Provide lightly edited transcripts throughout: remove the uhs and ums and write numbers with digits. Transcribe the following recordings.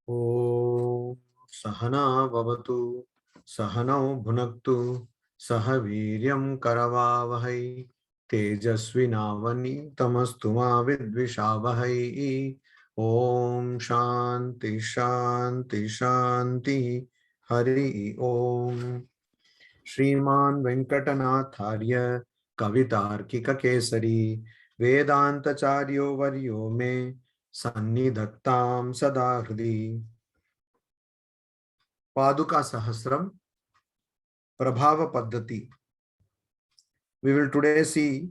ॐ सहना भवतु सहनौ भुनक्तु सह वीर्यं करवावहै तेजस्विनावनीतमस्तु मा विद्विषावहै। ॐ शान्ति शान्ति शान्ति। हरि ओम। श्रीमान् वेंकटनाथार्य कवितार्किककेसरी वेदांतचार्यो वर्यो मे सन्निधत्तां सदा हृदि। पादुका सहस्रम प्रभाव पद्धति. We will today see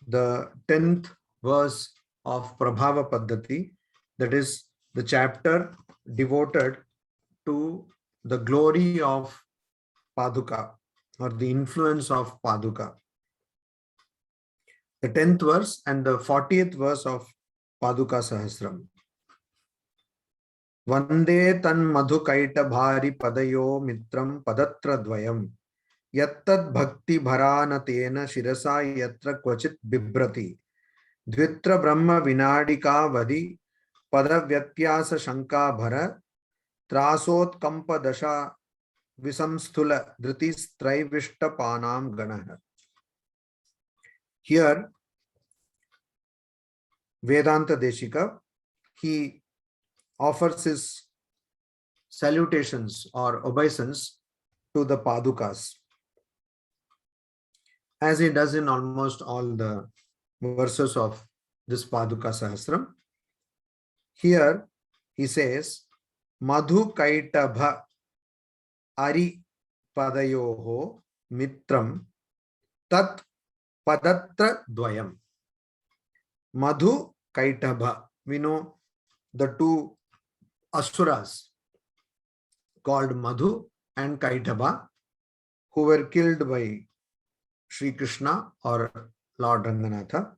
the 10th verse of Prabhava Paddhati, that is the chapter devoted to the glory of Paduka or the influence of Paduka. The 10th verse and the 40th verse of Paduka Sahasram. Vande tan madhukaita bhari padayo mitram padatra dvayam yattad bhakti bharanatena shirasa yatra kvachit bibrati dvitra brahma vinadika vadi padavyathyasa shanka bhara trasot kampa dasha visamsthula dhritis traivishta panam ganah. Here Vedanta Deshika, he offers his salutations or obeisance to the Padukas, as he does in almost all the verses of this Paduka Sahasram. Here he says, Madhu Kaitabha Ari Padayoho Mitram Tat Padatra Dvayam. Madhu Kaitabha. We know the two asuras called Madhu and Kaitabha, who were killed by Sri Krishna or Lord Ranganatha.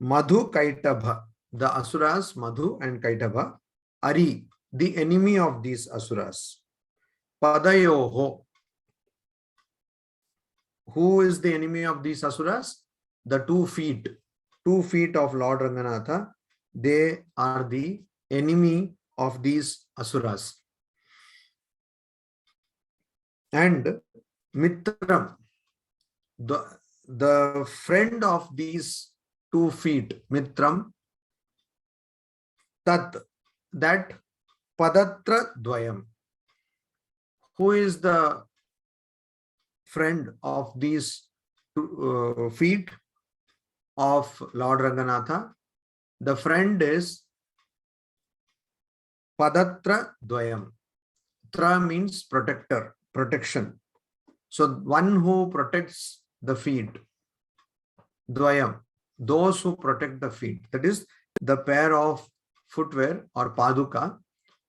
Madhu Kaitabha, the asuras Madhu and Kaitabha, Ari, the enemy of these asuras. Padayoho. Who is the enemy of these asuras? The 2 feet. 2 feet of Lord Ranganatha. They are the enemy of these asuras. And Mitram, the friend of these 2 feet, Mitram, Tat, that Padatra Dvayam. Who is the friend of these 2 feet of Lord Ranganatha? The friend is Padatra Dvayam. Tra means protector, protection. So one who protects the feet. Dvayam, those who protect the feet. That is the pair of footwear or Paduka,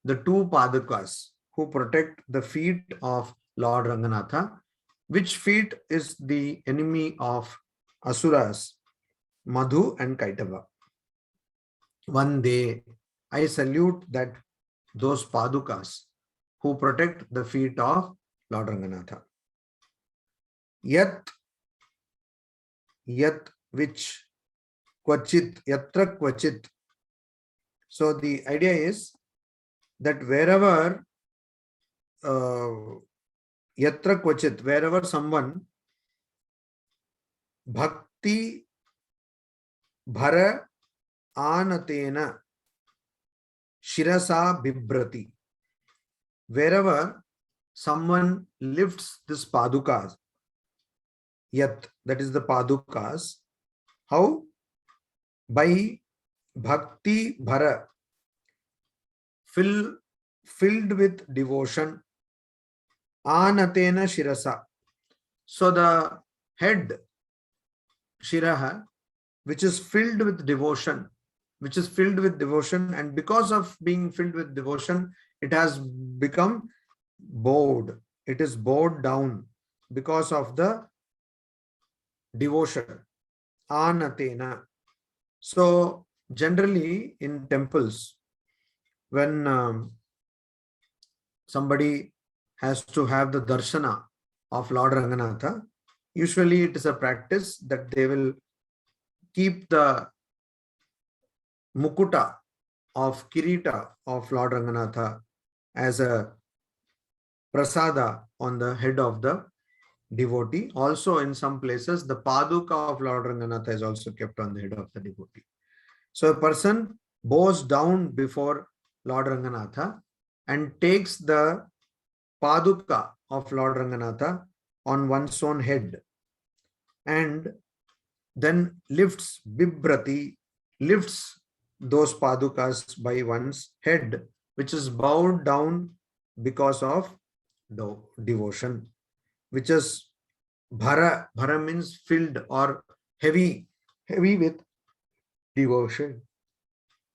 the 2 Padukas who protect the feet of Lord Ranganatha. Which feet is the enemy of Asuras? Madhu and Kaitava. One day, I salute that those Padukas who protect the feet of Lord Ranganatha. Yat, which, Kvachit, Yatra Kvachit. So the idea is that wherever Yatra Kvachit, wherever someone Bhakti Bhara Anatena Shirasa Bibrati, wherever someone lifts this Padukas, Yat, that is the Padukas, how? By Bhakti Bhara, filled with devotion, Anatena Shirasa. So the head, Shiraha, which is filled with devotion, and because of being filled with devotion, it has become bowed. It is bowed down because of the devotion. Anatena. So generally in temples, when somebody has to have the darshana of Lord Ranganatha, usually it is a practice that they will keep the mukuta of Kirita of Lord Ranganatha as a prasada on the head of the devotee. Also, in some places, the Paduka of Lord Ranganatha is also kept on the head of the devotee. So a person bows down before Lord Ranganatha and takes the Paduka of Lord Ranganatha on one's own head and then lifts Bibrati, lifts those Padukas by one's head, which is bowed down because of devotion, which is Bhara. Bhara means filled or heavy with devotion.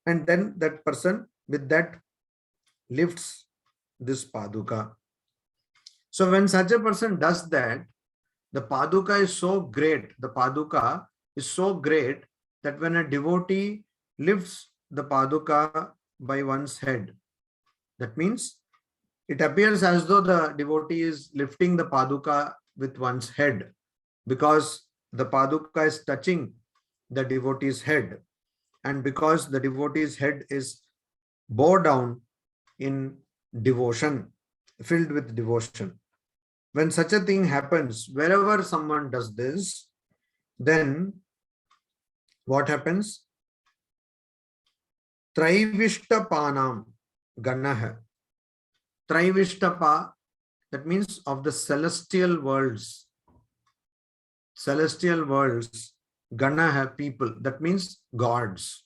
And then that person with that lifts this Paduka. So when such a person does that, the Paduka is so great, the Paduka is so great that when a devotee lifts the Paduka by one's head, that means it appears as though the devotee is lifting the Paduka with one's head, because the Paduka is touching the devotee's head, and because the devotee's head is bowed down in devotion, filled with devotion. When such a thing happens, wherever someone does this, then what happens? Traivishtapanam Ganah. Traivishtapa, that means of the celestial worlds. Celestial worlds, Ganah, people, that means gods.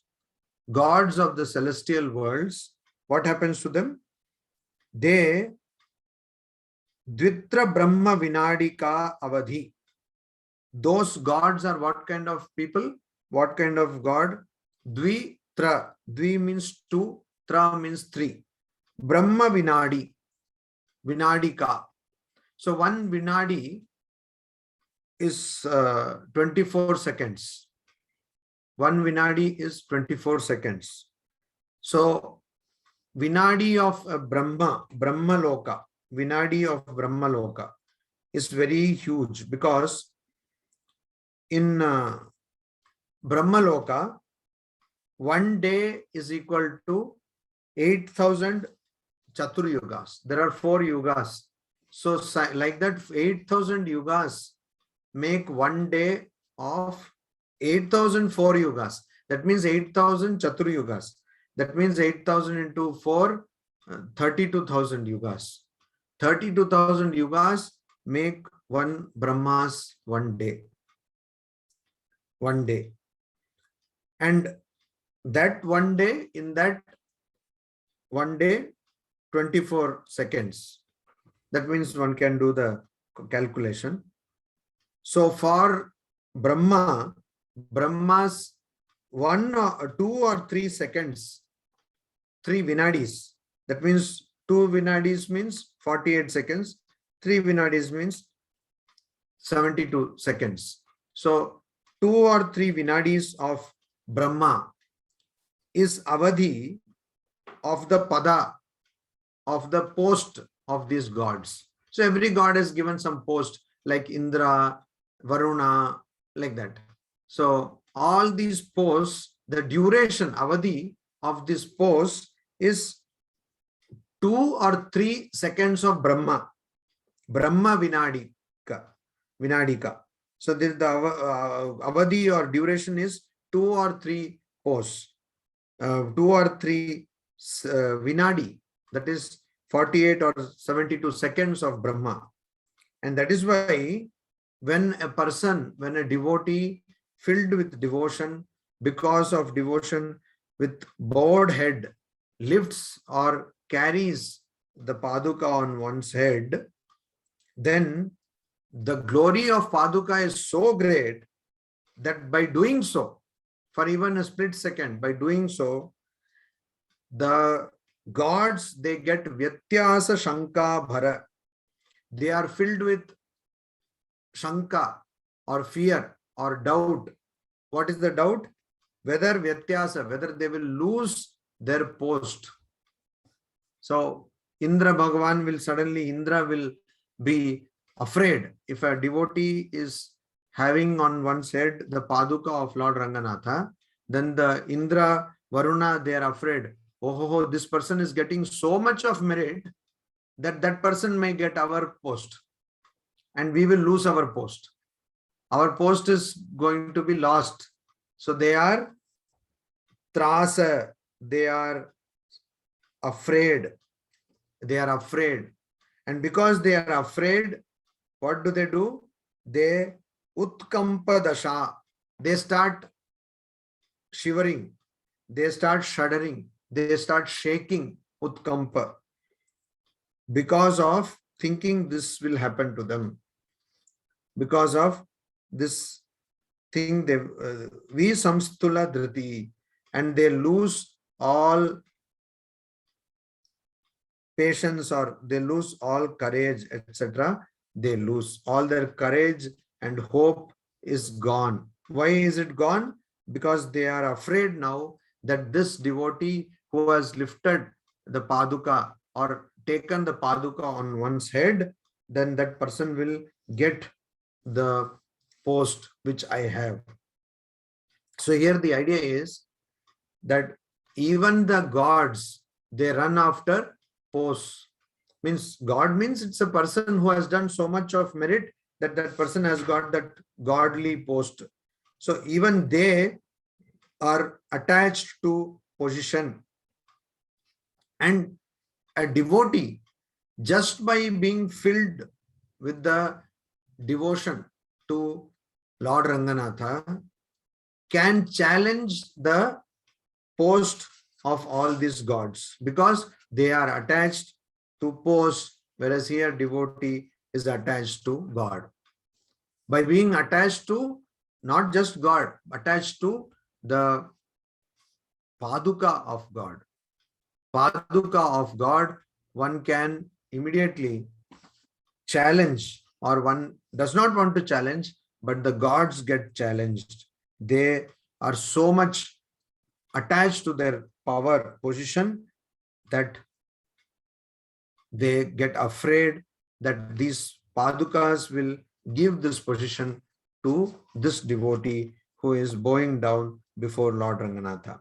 Gods of the celestial worlds, what happens to them? They Dvitra Brahma Vinadika Avadhi. Those gods are what kind of people? What kind of god? Dvitra. Dvi means two, tra means three. Brahma Vinadi. Vinadika. So one Vinadi is 24 seconds. One Vinadi is 24 seconds. So Vinadi of Brahma Loka, Vinadi of Brahma Loka is very huge, because in Brahma Loka, 1 day is equal to 8,000 Chatur Yugas. There are 4 Yugas. So like that, 8,000 Yugas make 1 day of 8,004 Yugas. That means 8,000 Chatur Yugas. That means 8,000 into 4, 32,000 Yugas. 32,000 Yugas make one Brahma's 1 day. 1 day. And that 1 day, in that 1 day, 24 seconds. That means one can do the calculation. So for Brahma's 1 or 2 or 3 seconds, 3 Vinadis. That means 2 Vinadis means 48 seconds. 3 Vinadis means 72 seconds. So 2 or 3 Vinadis of Brahma is Avadhi of the Pada, of the post of these gods. So every god is given some post, like Indra, Varuna, like that. So all these posts, the duration, Avadhi of this post is 2 or 3 seconds of Brahma. Brahma Vinadika. So the Avadhi or duration is 2 or 3 posts. 2 or 3 Vinadi, that is 48 or 72 seconds of Brahma. And that is why when a devotee filled with devotion, because of devotion, with bowed head, lifts or carries the Paduka on one's head, then the glory of Paduka is so great that by doing so, for even a split second, by doing so, the gods, they get Vyatyasa Shanka Bhara. They are filled with Shanka or fear or doubt. What is the doubt? Whether Vyatyasa, whether they will lose their post. So Indra Bhagavan will suddenly, Indra will be afraid. If a devotee is having on one's head the Paduka of Lord Ranganatha, then the Indra, Varuna, they are afraid. oh, this person is getting so much of merit that that person may get our post and we will lose our post. Our post is going to be lost. So they are trasa, they are afraid. They are afraid. And because they are afraid, what do? They utkampa dasha. They start shivering. They start shuddering. They start shaking, utkampa, because of thinking this will happen to them. Because of this thing, they vi samstula dhriti, and they lose all patience, or they lose all courage, etc. They lose all their courage and hope is gone. Why is it gone? Because they are afraid now that this devotee who has lifted the paduka or taken the paduka on one's head, then that person will get the post which I have. So here the idea is that even the gods, they run after posts. Means God means it's a person who has done so much of merit that that person has got that godly post. So even they are attached to position. And a devotee, just by being filled with the devotion to Lord Ranganatha, can challenge the post of all these gods, because they are attached to post, whereas here devotee is attached to God. By being attached to not just God, attached to the paduka of God. Paduka of God, one can immediately challenge, or one does not want to challenge, but the gods get challenged. They are so much attached to their power position that they get afraid that these padukas will give this position to this devotee who is bowing down before Lord Ranganatha.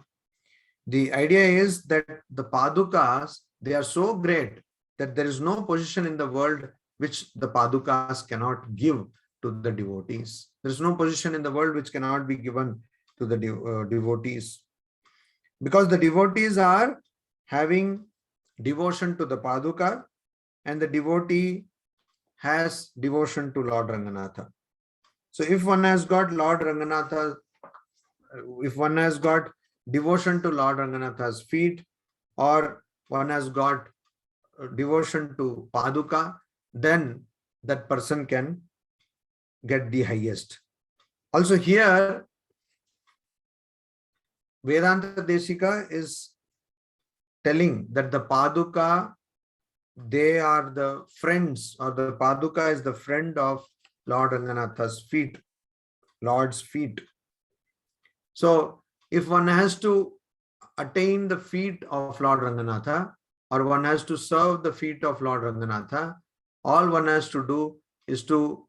The idea is that the padukas, they are so great that there is no position in the world which the padukas cannot give to the devotees. There is no position in the world which cannot be given to the devotees. Because the devotees are having devotion to the paduka, and the devotee has devotion to Lord Ranganatha. So if one has got Lord Ranganatha, if one has got devotion to Lord Ranganatha's feet, or one has got devotion to paduka, then that person can get the highest. Also here, Vedanta Desika is telling that the paduka, they are the friends, or the paduka is the friend of Lord Ranganatha's feet, Lord's feet. So if one has to attain the feet of Lord Ranganatha, or one has to serve the feet of Lord Ranganatha, all one has to do is to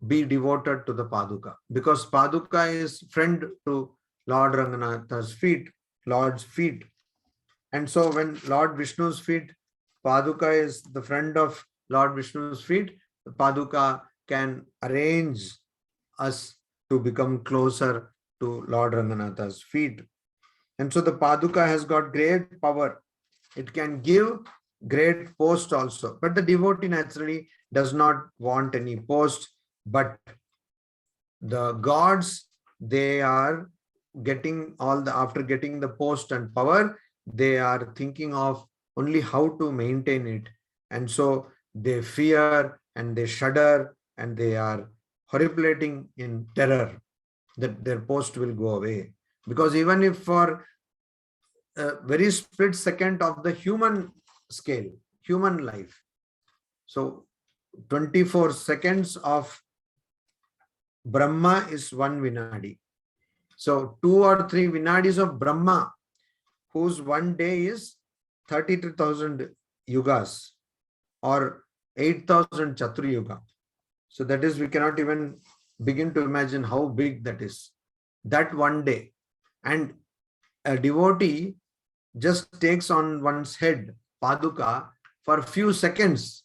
be devoted to the paduka, because paduka is friend to Lord Ranganatha's feet, Lord's feet. And so when Lord Vishnu's feet, paduka is the friend of Lord Vishnu's feet, the paduka can arrange us to become closer to Lord Ranganatha's feet. And so the paduka has got great power. It can give great post also. But the devotee naturally does not want any post. But the gods, they are getting all the, after getting the post and power, they are thinking of only how to maintain it. And so they fear and they shudder and they are horripilating in terror that their post will go away. Because even if for a very split second of the human scale, human life, so 24 seconds of Brahma is 1 Vinadi. So 2 or 3 Vinadis of Brahma, whose one day is 32,000 yugas or 8,000 Chatru Yuga. So that is, we cannot even begin to imagine how big that is. That one day. And a devotee just takes on one's head, Paduka, for few seconds,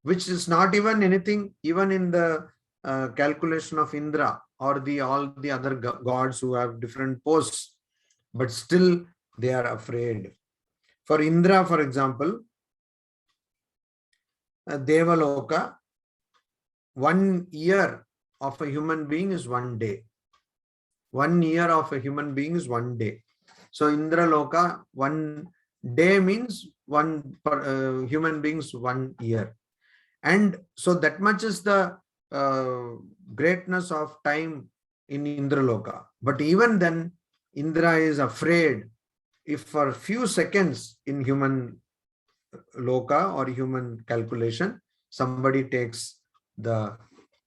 which is not even anything, even in the calculation of Indra or all the other gods who have different posts, but still they are afraid. For Indra, for example, Devaloka, 1 year of a human being is 1 day. 1 year of a human being is 1 day. So Indra Loka, 1 day means one human beings 1 year. And so that much is the greatness of time in Indra Loka. But even then, Indra is afraid if for a few seconds in human Loka or human calculation, somebody takes the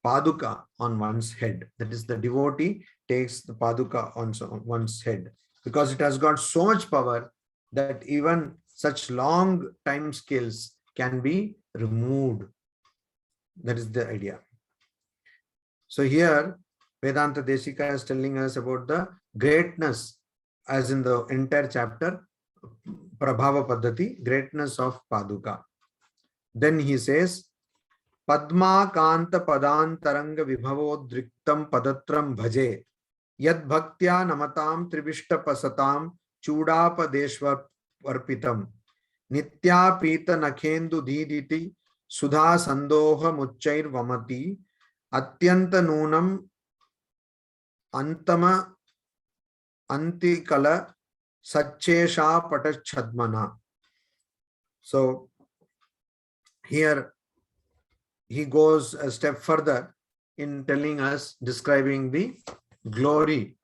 Paduka on one's head. That is, the devotee takes the Paduka on one's head, because it has got so much power that even such long time scales can be removed. That is the idea. So here Vedanta Desika is telling us about the greatness, as in the entire chapter, Prabhava Paddhati, greatness of Paduka. Then he says, Padma Kanta Padantaranga Vibhavodriktam Padatram Bhaje Yad Bhaktya Namatam Trivishta Pasatam Chudapadeshwar Varpitam Nitya Pita Nakhendu Diditi Sudha Sandoha Muchair Vamati Atyanta Nunam Antama Antikala Satchesha Patachadmana. So here he goes a step further in telling us, describing the glory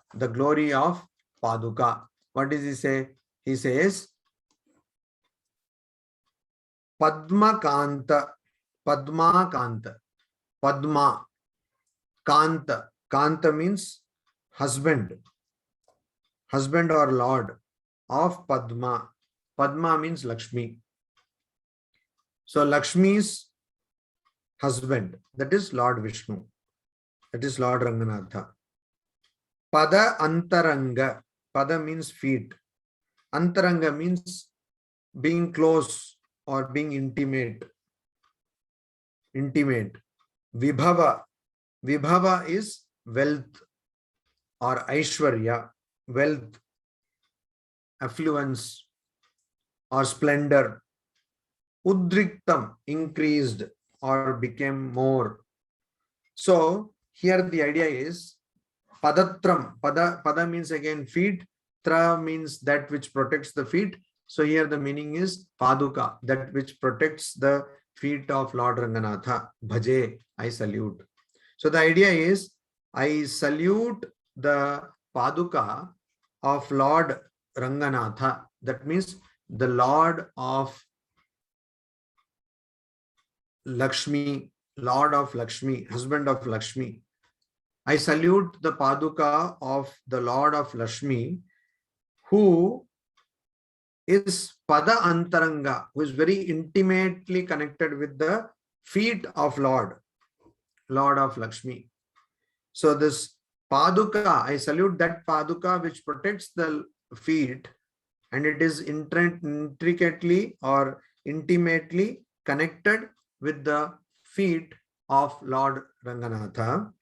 of Paduka. What does he say? He says, Padma Kanta, Padma Kanta, Padma Kanta. Kanta means husband or lord of Padma. Padma means Lakshmi. So Lakshmi's husband, that is Lord Vishnu, that is Lord Ranganatha. Pada Antaranga. Pada means feet. Antaranga means being close or being intimate. Vibhava. Vibhava is wealth or Aishwarya, wealth, affluence or splendor. Udriktam, increased or became more. So here the idea is Padatram. Pada means again feet. Tra means that which protects the feet. So here the meaning is Paduka, that which protects the feet of Lord Ranganatha. Bhaje, I salute. So the idea is, I salute the Paduka of Lord Ranganatha. That means the Lord of Lakshmi, Lord of Lakshmi, husband of Lakshmi. I salute the Paduka of the Lord of Lakshmi, who is Pada Antaranga, who is very intimately connected with the feet of Lord of Lakshmi. So this Paduka, I salute that Paduka which protects the feet, and it is intricately or intimately connected with the feet of Lord Ranganatha.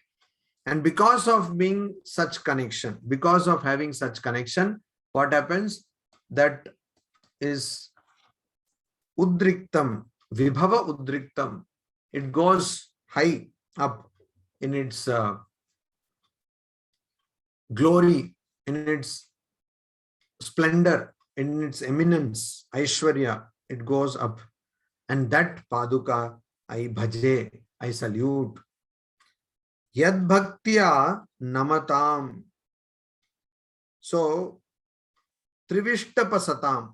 And because of being such connection, because of having such connection, what happens? That is Udriktam, Vibhava Udriktam. It goes high up in its glory, in its splendor, in its eminence, Aishwarya, it goes up. And that Paduka, I bhaje, I salute. Yad bhaktya namatam. So, Trivishtapasatam.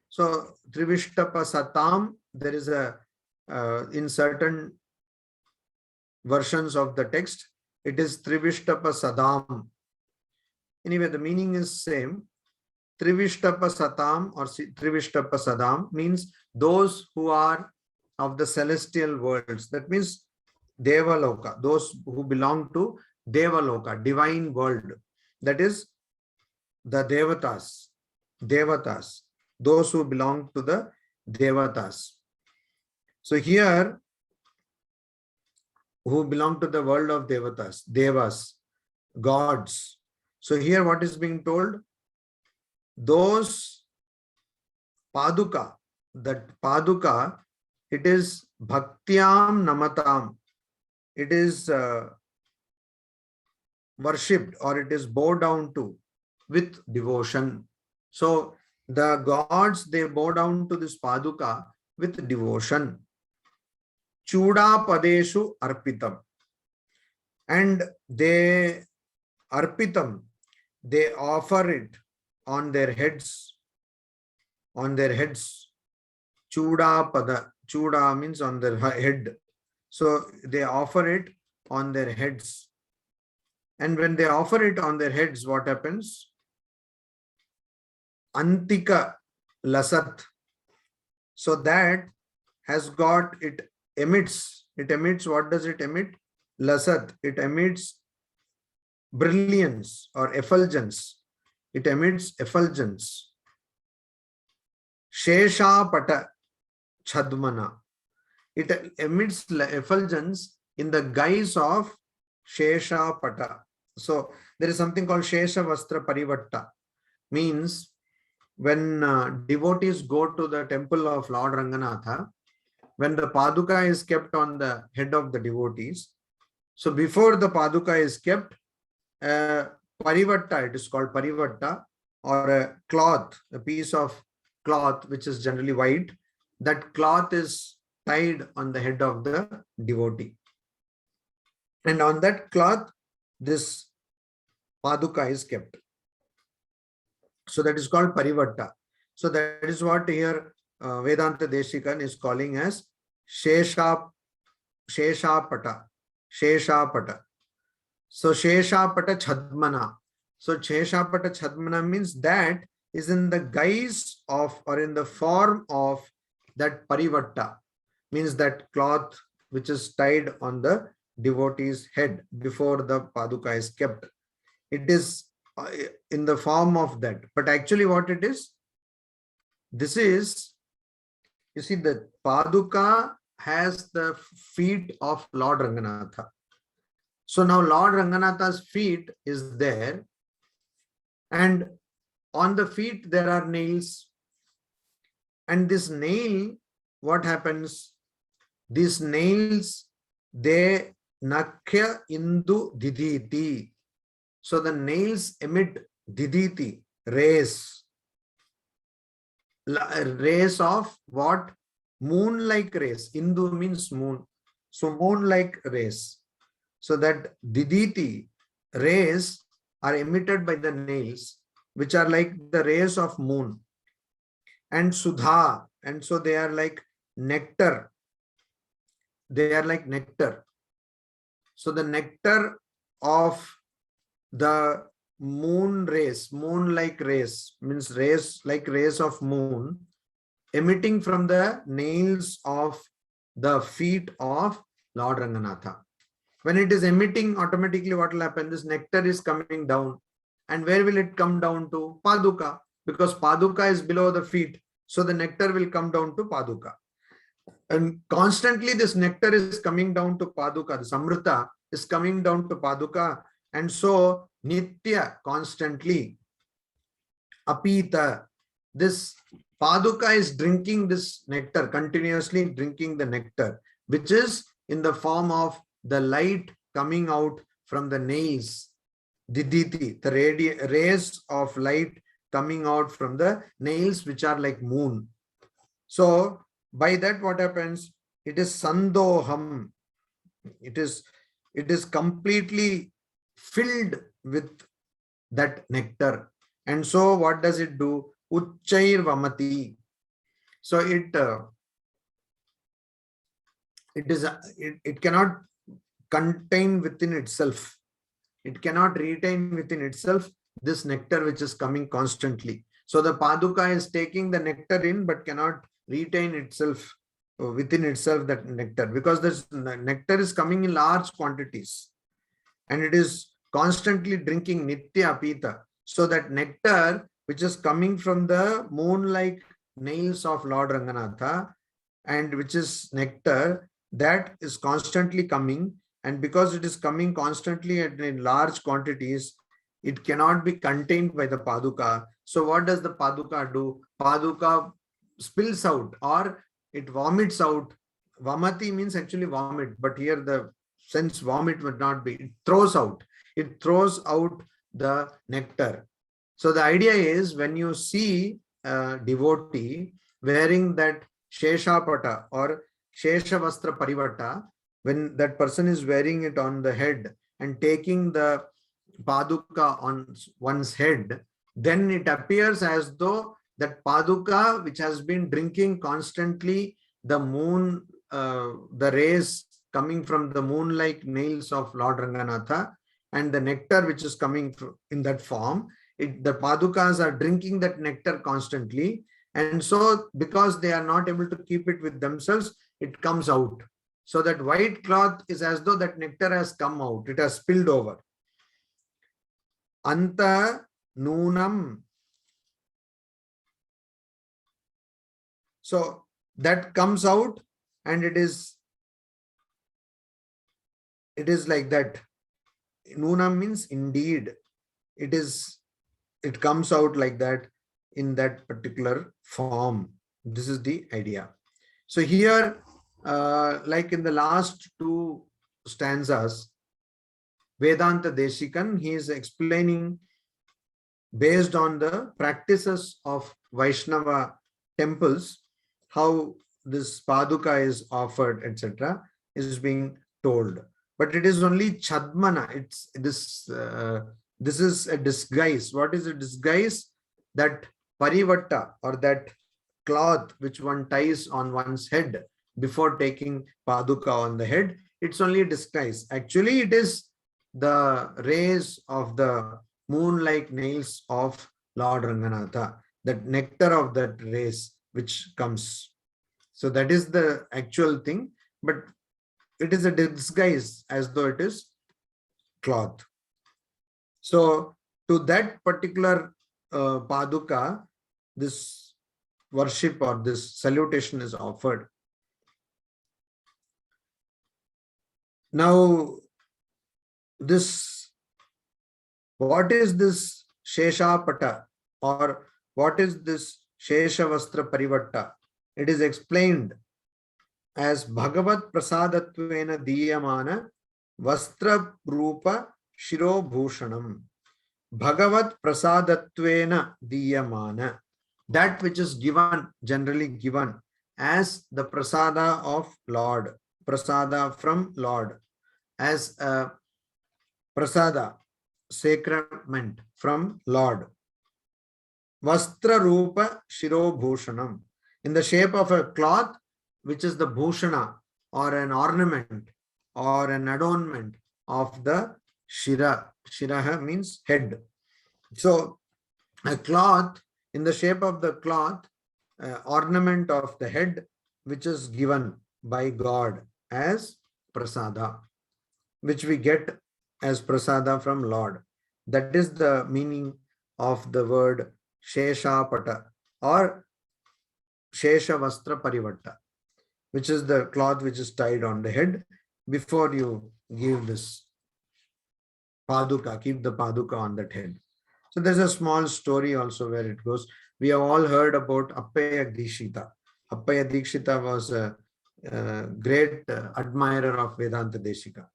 So, Trivishtapasatam, there is a, in certain versions of the text, it is Trivishtapasadam. Anyway, the meaning is same. Trivishtapasatam or Trivishtapasadam means those who are of the celestial worlds. That means Devaloka, those who belong to Devaloka, divine world. That is the Devatas. Devatas, those who belong to the Devatas. So here, who belong to the world of Devatas, Devas, gods. So here what is being told? Those Paduka, that Paduka, it is Bhaktyam Namatam. It is worshipped, or it is bowed down to with devotion. So the gods, they bow down to this Paduka with devotion. Chuda Padeshu Arpitam. And they Arpitam, they offer it on their heads. On their heads. Chuda Pada. Chuda means on their head. So they offer it on their heads. And when they offer it on their heads, what happens? Antika Lasat. So that has got, it emits, what does it emit? Lasat. It emits brilliance or effulgence. It emits effulgence. Shesha Pata Chadmana. It emits effulgence in the guise of Shesha Pata. So there is something called Shesha Vastra Parivatta. Means when devotees go to the temple of Lord Ranganatha, when the Paduka is kept on the head of the devotees, so before the Paduka is kept, Parivatta, it is called Parivatta, or a cloth, a piece of cloth which is generally white, that cloth is tied on the head of the devotee. And on that cloth, this Paduka is kept. So that is called Parivatta. So that is what here Vedanta Deshikan is calling as Sheshapata. Sheshapata. So Sheshapata Chadmana. So Sheshapata Chadmana means that is in the guise of, or in the form of, that Parivatta. Means that cloth which is tied on the devotee's head before the Paduka is kept. It is in the form of that. But actually what it is? This is, you see, the Paduka has the feet of Lord Ranganatha. So now Lord Ranganatha's feet is there, and on the feet there are nails. And this nail, what happens? These nails, they Nakhya Indu Diditi. So the nails emit Diditi, rays. Rays of what? Moon-like rays. Indu means moon. So moon-like rays. So that Diditi rays are emitted by the nails, which are like the rays of moon. And Sudha, and so they are like nectar. They are like nectar. So the nectar of the moon rays, moon-like rays, means rays like rays of moon, emitting from the nails of the feet of Lord Ranganatha. When it is emitting, automatically what will happen? This nectar is coming down. And where will it come down to? Paduka. Because Paduka is below the feet. So the nectar will come down to Paduka. And constantly this nectar is coming down to Paduka. The Samrita is coming down to Paduka. And so Nitya, constantly, Apita, this Paduka is drinking this nectar, continuously drinking the nectar, which is in the form of the light coming out from the nails, Diditi, the rays of light coming out from the nails, which are like moon. So by that what happens? It is Sandoham. It is completely filled with that nectar. And so what does it do? Uchchair Vamati. So it cannot contain within itself. It cannot retain within itself this nectar which is coming constantly. So the Paduka is taking the nectar in, but cannot retain itself within itself, that nectar, because this nectar is coming in large quantities and it is constantly drinking Nitya Apita. So that nectar which is coming from the moon-like nails of Lord Ranganatha, and which is nectar, that is constantly coming. And because it is coming constantly and in large quantities, it cannot be contained by the Paduka. So what does the Paduka do? Paduka spills out, or it vomits out. Vamati means actually vomit, but here the sense vomit would not be. It throws out. It throws out the nectar. So the idea is, when you see a devotee wearing that Sheshapata or Sheshavastra Parivata, when that person is wearing it on the head and taking the Paduka on one's head, then it appears as though that Paduka, which has been drinking constantly the moon, the rays coming from the moon-like nails of Lord Ranganatha, and the nectar which is coming in that form, the Padukas are drinking that nectar constantly. And so because they are not able to keep it with themselves, it comes out. So that white cloth is as though that nectar has come out. It has spilled over. Anta Noonam. So that comes out, and it is like that. Noonam means indeed. It comes out like that in that particular form. This is the idea. So here, like in the last two stanzas, Vedanta Deshikan, he is explaining based on the practices of Vaishnava temples, how this Paduka is offered, etc., is being told. But it is only Chadmana. This is a disguise. What is a disguise? That Parivatta, or that cloth which one ties on one's head before taking Paduka on the head, it's only a disguise. Actually, it is the rays of the moon-like nails of Lord Ranganatha, that nectar of that rays which comes. So that is the actual thing, but it is a disguise as though it is cloth. So to that particular Paduka, this worship or this salutation is offered. Now, what is this Sheshapata, or what is this Sheshavastra Parivatta? It is explained as Bhagavat Prasadatvena Diyamana Vastra Rupa Shiro Bhushanam. Bhagavat Prasadatvena Diyamana, that which is given, generally given as the prasada of Lord, prasada from Lord, as a prasada, sacrament from Lord. Vastra Rupa Shiro Bhushanam, in the shape of a cloth, which is the bhushana, or an ornament or an adornment of the Shira. Shiraha means head. So a cloth in the shape of the cloth, ornament of the head, which is given by God as prasada, which we get as prasada from Lord. That is the meaning of the word Sheshapata or Sheshavastra Parivatta, which is the cloth which is tied on the head before you give this Paduka, keep the Paduka on that head. So there's a small story also where it goes. We have all heard about Appaya Dikshita. Appaya Dikshita was a great admirer of Vedanta Deshika.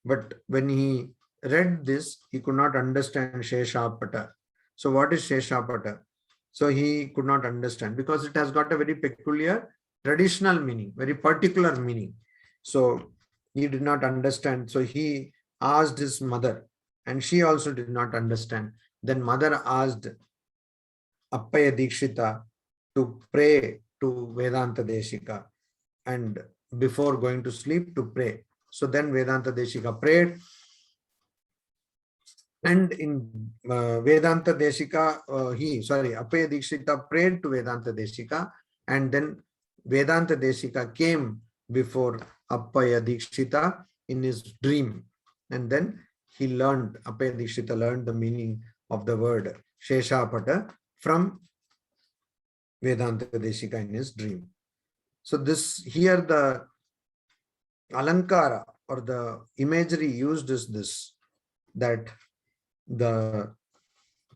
But when he read this, he could not understand Sheshapata. So what is Sheshapata? So he could not understand, because it has got a very peculiar traditional meaning, very particular meaning. So he did not understand. So he asked his mother, and she also did not understand. Then mother asked Appaya Dikshita to pray to Vedanta Deshika, and before going to sleep to pray. So then Vedanta Deshika prayed, and in Vedanta Deshika, Appaya Dikshita prayed to Vedanta Deshika, and then Vedanta Deshika came before Appaya Dikshita in his dream, and then Appaya Dikshita learned the meaning of the word Sheshapata from Vedanta Deshika in his dream. So this here the alankara or the imagery used is this, that the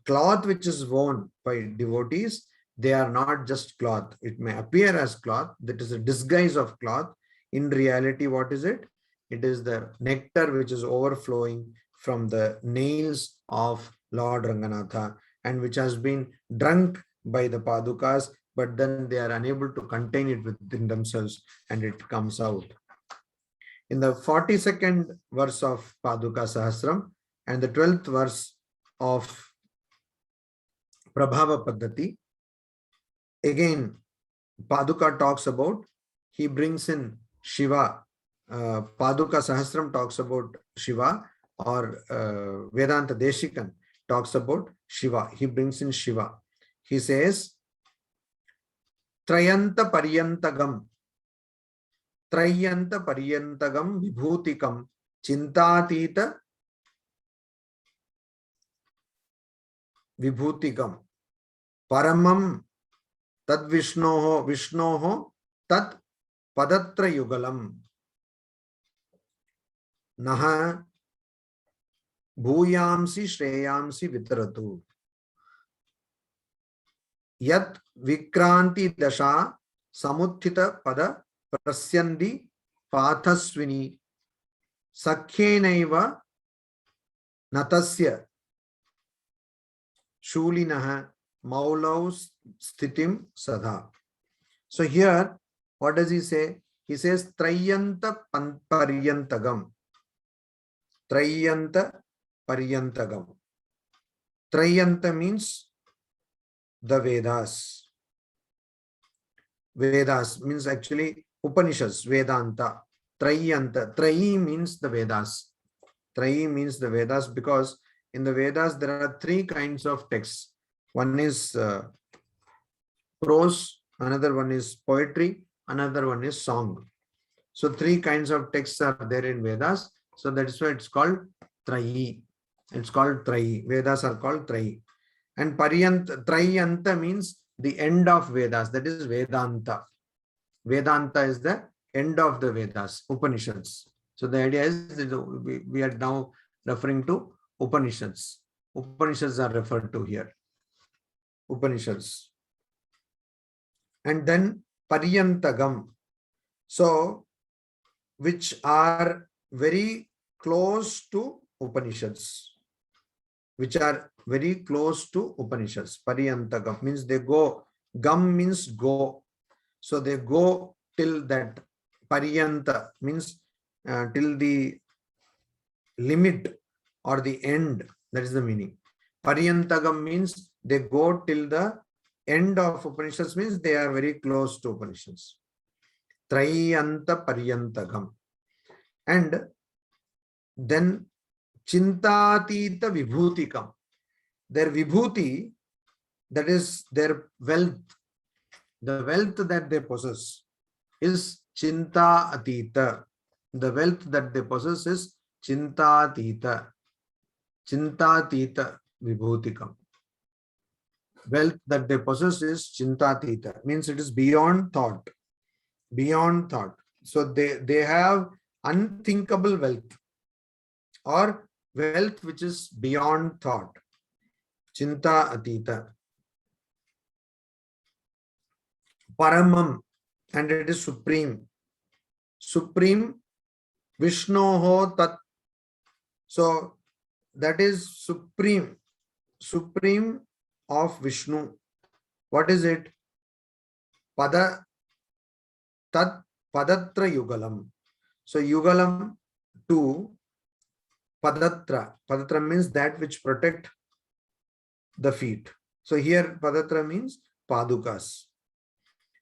cloth which is worn by devotees, they are not just cloth. It may appear as cloth, that is a disguise of cloth. In reality, what is it? It is the nectar which is overflowing from the nails of Lord Ranganatha and which has been drunk by the Padukas, but then they are unable to contain it within themselves and it comes out. In the 42nd verse of Paduka Sahasram and the 12th verse of Prabhava Paddhati, again Paduka talks about, he brings in Shiva. Paduka Sahasram talks about Shiva, or Vedanta Deshikan talks about Shiva. He brings in Shiva. He says, Trayanta Paryantagam, Trayanta Paryantagam Vibhutikam Chintatita Vibhutikam Paramam Tad Vishnoho Tat Padatra Yugalam Naha Bhuyamsi Shreyamsi Vitaratu Yat Vikranti Dasha Samuthita Pada Prasyandi Pathaswini Sakhenaiva Natasya Shulinaha Maulau Sthitim Sadha. So here, what does he say? He says Trayanta Paryantagam. Trayanta Paryantagam. Trayanta means the Vedas. Vedas means actually Upanishads, Vedanta. Trayanta. Trayi means the Vedas. Trayi means the Vedas because in the Vedas there are three kinds of texts. One is prose, another one is poetry, another one is song. So three kinds of texts are there in Vedas. So that is why it's called Trayi. It's called Trayi. Vedas are called Trayi. And Trayanta means the end of Vedas. That is Vedanta. Vedanta is the end of the Vedas, Upanishads. So the idea is that we are now referring to Upanishads. Upanishads are referred to here. Upanishads. And then Paryantagam. So, which are very close to Upanishads. Which are very close to Upanishads. Paryantagam means they go. Gam means go. So they go till that. Paryanta means till the limit or the end. That is the meaning. Paryantagam means they go till the end of Upanishads, means they are very close to Upanishads. Trayanta Paryantagam. And then Chintatita Vibhutikam. Their Vibhuti, that is their wealth. The wealth that they possess is Chinta Atita. The wealth that they possess is Chinta Atita. Chinta Atita Vibhutikam. Wealth that they possess is Chinta Atita. Means it is beyond thought. Beyond thought. So they have unthinkable wealth or wealth which is beyond thought. Chinta Atita. Paramam, and it is supreme. Supreme Vishnoho Tat. So that is supreme. Supreme of Vishnu. What is it? Pada Tat Padatra Yugalam. So Yugalam to Padatra. Padatra means that which protect the feet. So here Padatra means Padukas.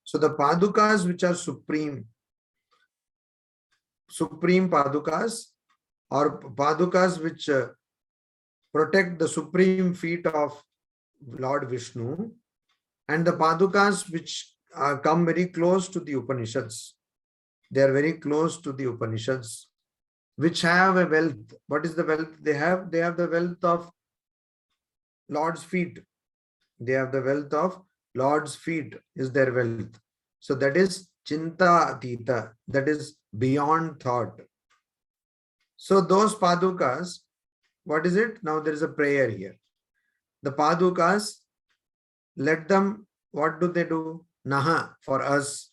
So the Padukas which are supreme Padukas, or Padukas which protect the supreme feet of Lord Vishnu, and the Padukas which come very close to the Upanishads. They are very close to the Upanishads, which have a wealth. What is the wealth they have? They have the wealth of Lord's feet. They have the wealth of Lord's feet is their wealth. So that is Chinta Atita, that is beyond thought. So those Padukas, what is it? Now there is a prayer here. The Padukas, let them, what do they do? Naha, for us.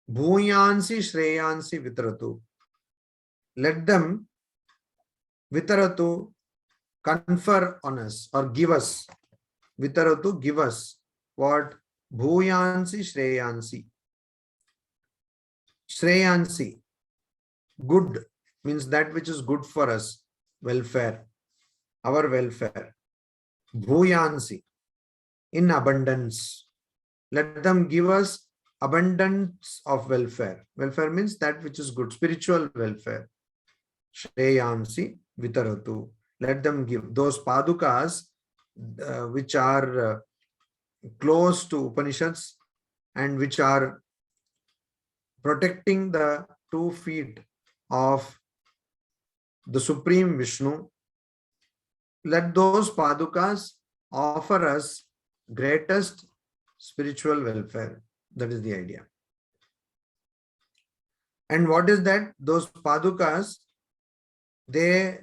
Bhuyansi Shreyansi Vitaratu. Let them Vitaratu, confer on us or give us. Vitaratu, give us. What? Bhuyansi Shreyansi. Shreyansi. Good means that which is good for us. Welfare. Our welfare. Bhuyansi. In abundance. Let them give us abundance of welfare. Welfare means that which is good. Spiritual welfare. Shreyansi Vitaratu. Let them give. Those Padukas which are close to Upanishads and which are protecting the 2 feet of the Supreme Vishnu, let those Padukas offer us greatest spiritual welfare. That is the idea. And what is that? Those Padukas, they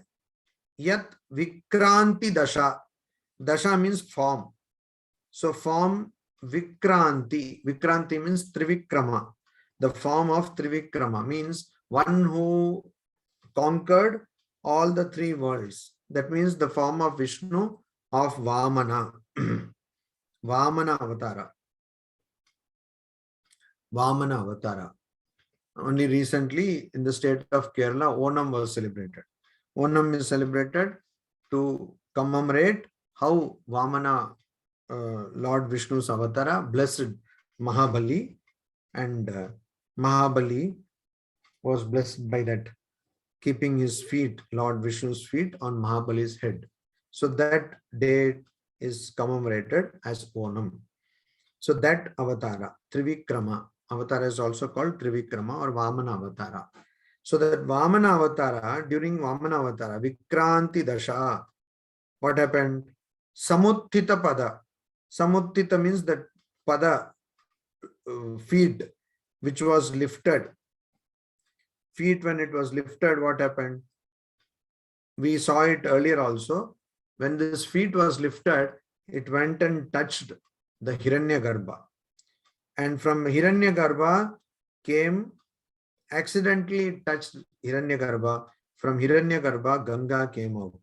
Yat Vikranti Dasha. Dasha means form. So form Vikranti. Vikranti means Trivikrama. The form of Trivikrama means one who conquered all the 3 worlds. That means the form of Vishnu of Vamana. Vamana Avatara. Vamana Avatara. Only recently in the state of Kerala, Onam was celebrated. Onam is celebrated to commemorate how Vamana, Lord Vishnu's Avatara, blessed Mahabali, and Mahabali was blessed by that, keeping his feet, Lord Vishnu's feet, on Mahabali's head. So that day is commemorated as Onam. So that Avatara, Trivikrama, Avatara is also called Trivikrama or Vamana Avatara. So that Vamana Avatara, during Vamana Avatara, Vikranti Dasha, what happened? Samuttita Pada. Samuttita means that Pada, feet, which was lifted. Feet, when it was lifted, what happened? We saw it earlier also. When this feet was lifted, it went and touched the Hiranyagarbha. And from Hiranyagarbha came, accidentally touched Hiranyagarbha. From Hiranyagarbha, Ganga came out.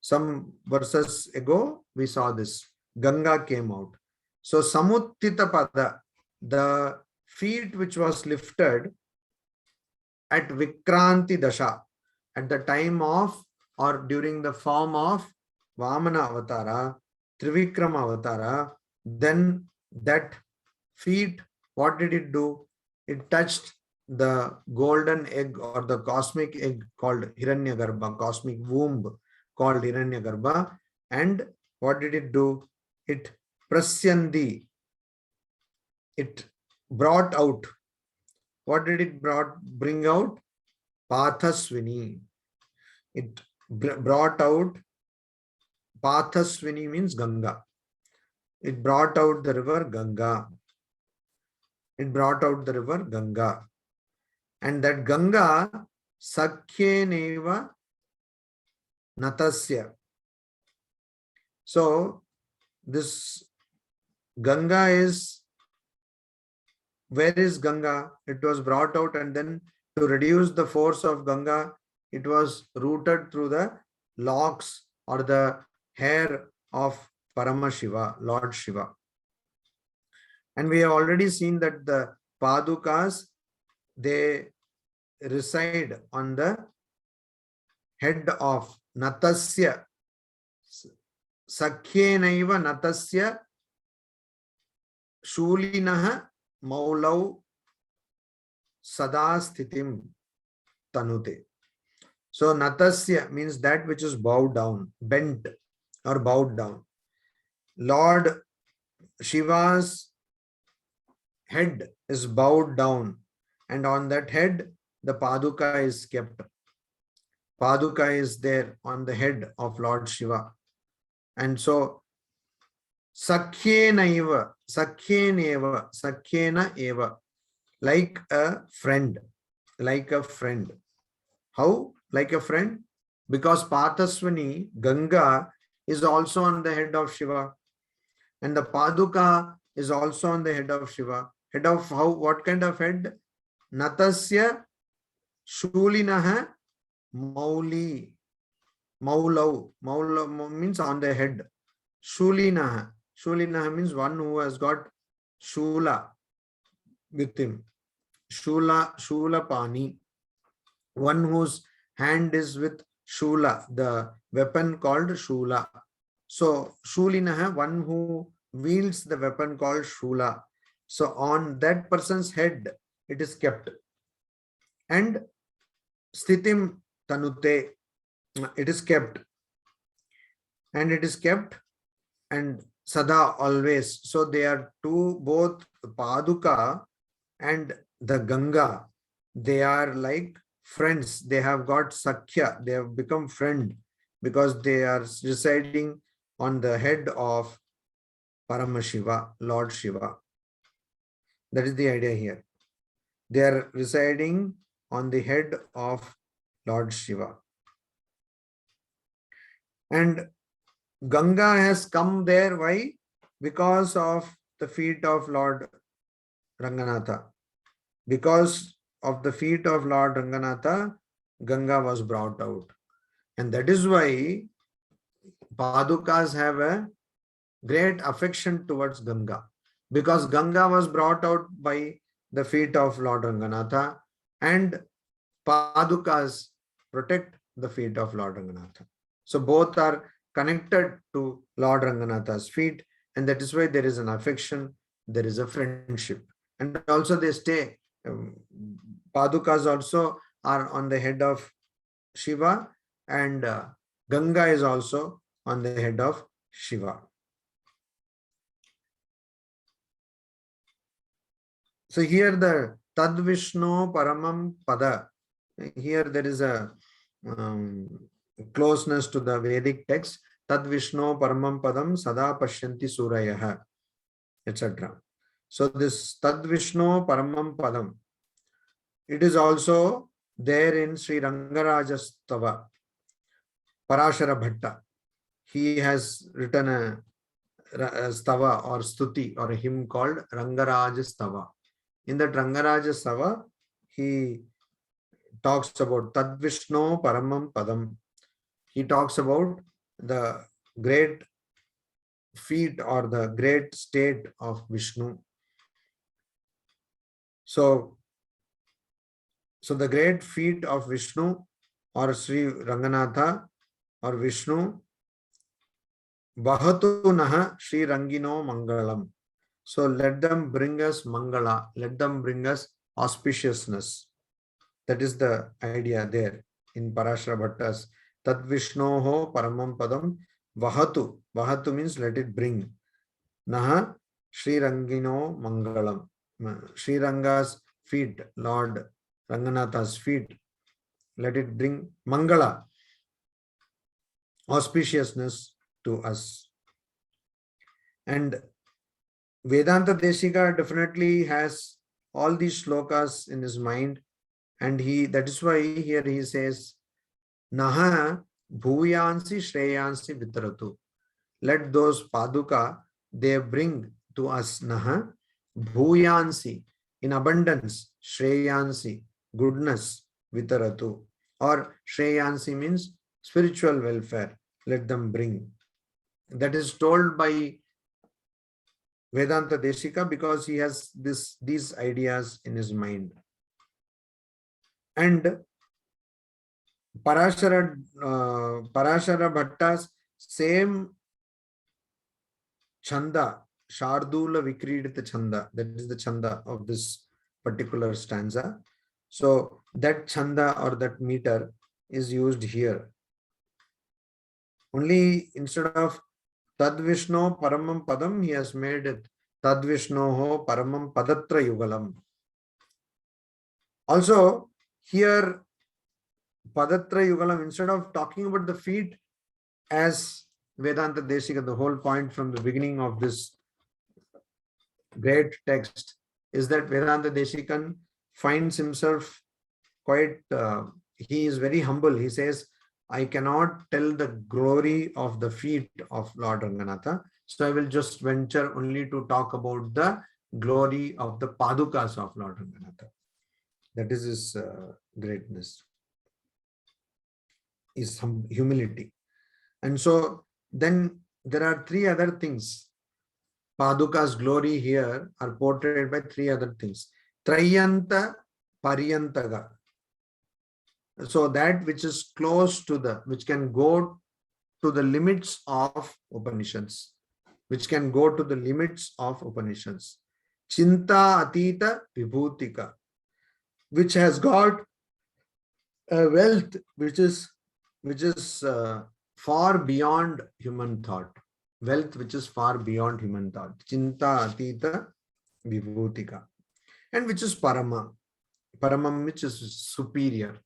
Some verses ago, we saw this. Ganga came out. So Samuttita Pada, the feet which was lifted at Vikranti Dasha, at the time of or during the form of Vamana Avatara, Trivikrama Avatara, then that feet, what did it do? It touched the golden egg or the cosmic egg called Hiranyagarbha, cosmic womb called Hiranyagarbha. And what did it do? It prasyandi. It brought out. What did it bring out? Pathaswini. It brought out, Pathaswini means Ganga. It brought out the river Ganga. It brought out the river Ganga. And that Ganga, Sakhyeneva Natasya. So this Ganga is, where is Ganga? It was brought out, and then to reduce the force of Ganga, it was rooted through the locks or the hair of Paramashiva, Lord Shiva. And we have already seen that the Padukas, they reside on the head of Natasya. Sakhyenaiva Natasya Shulinaha Maulau Sadasthitim Tanute. So Natasya means that which is bowed down, bent or bowed down. Lord Shiva's head is bowed down, and on that head the Paduka is kept. Paduka is there on the head of Lord Shiva. And so Sakhyena eva, Sakhyena eva, Sakhyena eva. Like a friend, like a friend. How? Like a friend? Because Pathaswani, Ganga, is also on the head of Shiva. And the Paduka is also on the head of Shiva. Head of how? What kind of head? Natasya Shulinaha Mauli. Maulau. Maulau means on the head. Shulinaha. Shulinaha means one who has got Shula with him. Shula Pani. One whose hand is with Shula, the weapon called Shula. So Shulinaha, one who wields the weapon called Shula. So on that person's head, it is kept. And Sthitim Tanute, it is kept. And it is kept and Sada always. So they are two, both Paduka and the Ganga. They are like friends. They have got Sakhya. They have become friend because they are residing on the head of Paramashiva, Lord Shiva. That is the idea here. They are residing on the head of Lord Shiva. And Ganga has come there. Why? Because of the feet of Lord Ranganatha. Because of the feet of Lord Ranganatha, Ganga was brought out. And that is why Padukas have a great affection towards Ganga. Because Ganga was brought out by the feet of Lord Ranganatha, and Padukas protect the feet of Lord Ranganatha. So both are connected to Lord Ranganatha's feet, and that is why there is an affection, there is a friendship. And also they stay. Padukas also are on the head of Shiva, and Ganga is also on the head of Shiva. So here the Tad Vishnu Paramam Pada. Here there is a closeness to the Vedic text. Tad Vishnu Paramam Padam Sada Pashyanti Surayaha, etc. So this Tad Vishnu Paramam Padam, it is also there in Sri Rangaraja Stava. Parashara Bhatta, he has written a stava or stuti or a hymn called Rangaraja Stava. In that Rangaraja Stava, he talks about Tad Vishnu Paramam Padam. He talks about the great feat or the great state of Vishnu. So the great feat of Vishnu or Sri Ranganatha or Vishnu, Vahatu Naha Sri Rangino Mangalam. So let them bring us Mangala, let them bring us auspiciousness. That is the idea there in Parashara Bhatta's Tad Vishnoho Paramam Padam Vahatu. Vahatu means let it bring. Naha Sri Rangino Mangalam. Sri Ranga's feet, Lord Ranganatha's feet. Let it bring Mangala, auspiciousness to us. And Vedanta Desika definitely has all these shlokas in his mind, and that is why here he says, Naha Bhuyansi Shreyansi Vitaratu. Let those Paduka, they bring to us Naha Bhuyansi, in abundance, Shreyansi, goodness, Vitaratu. Or Shreyansi means spiritual welfare. Let them bring. That is told by Vedanta Desika because he has these ideas in his mind. And Parashara Bhatta's same Chanda, Shardula Vikridita Chanda, that is the Chanda of this particular stanza. So that Chanda or that meter is used here. Only instead of Tad Vishnu Paramam Padam, he has made it Tad Vishnoho Paramam Padatra Yugalam. Also, here Padatra Yugalam, instead of talking about the feet as Vedanta Desika, the whole point from the beginning of this great text is that Vedanta Desikan finds himself quite, he is very humble. He says, I cannot tell the glory of the feet of Lord Ranganatha. So I will just venture only to talk about the glory of the Padukas of Lord Ranganatha. That is his greatness, his humility. And so then there are three other things. Paduka's glory here are portrayed by three other things. Trayanta Paryantaga. So that which is close to the, which can go to the limits of Upanishads, which can go to the limits of Upanishads. Chinta Atita Vibhutika, which has got a wealth which is far beyond human thought. Wealth which is far beyond human thought. Chinta Atita Vibhutika. And which is Parama. Paramam, which is superior,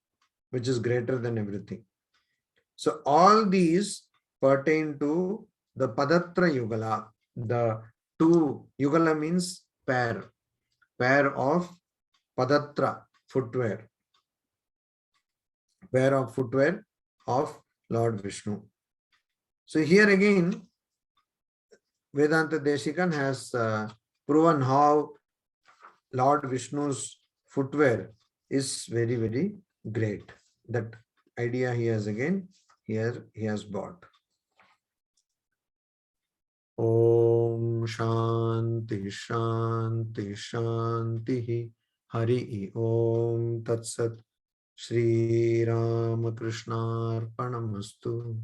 which is greater than everything. So all these pertain to the Padatra Yugala. The two, Yugala means pair of Padatra, footwear. Pair of footwear of Lord Vishnu. So here again, Vedanta Desikan has proven how Lord Vishnu's footwear is very, very great. That idea he has again, here he has brought. Om Shanti Shanti Shanti Hari Om Tat Sat Shri Ramakrishna Arpanamastu.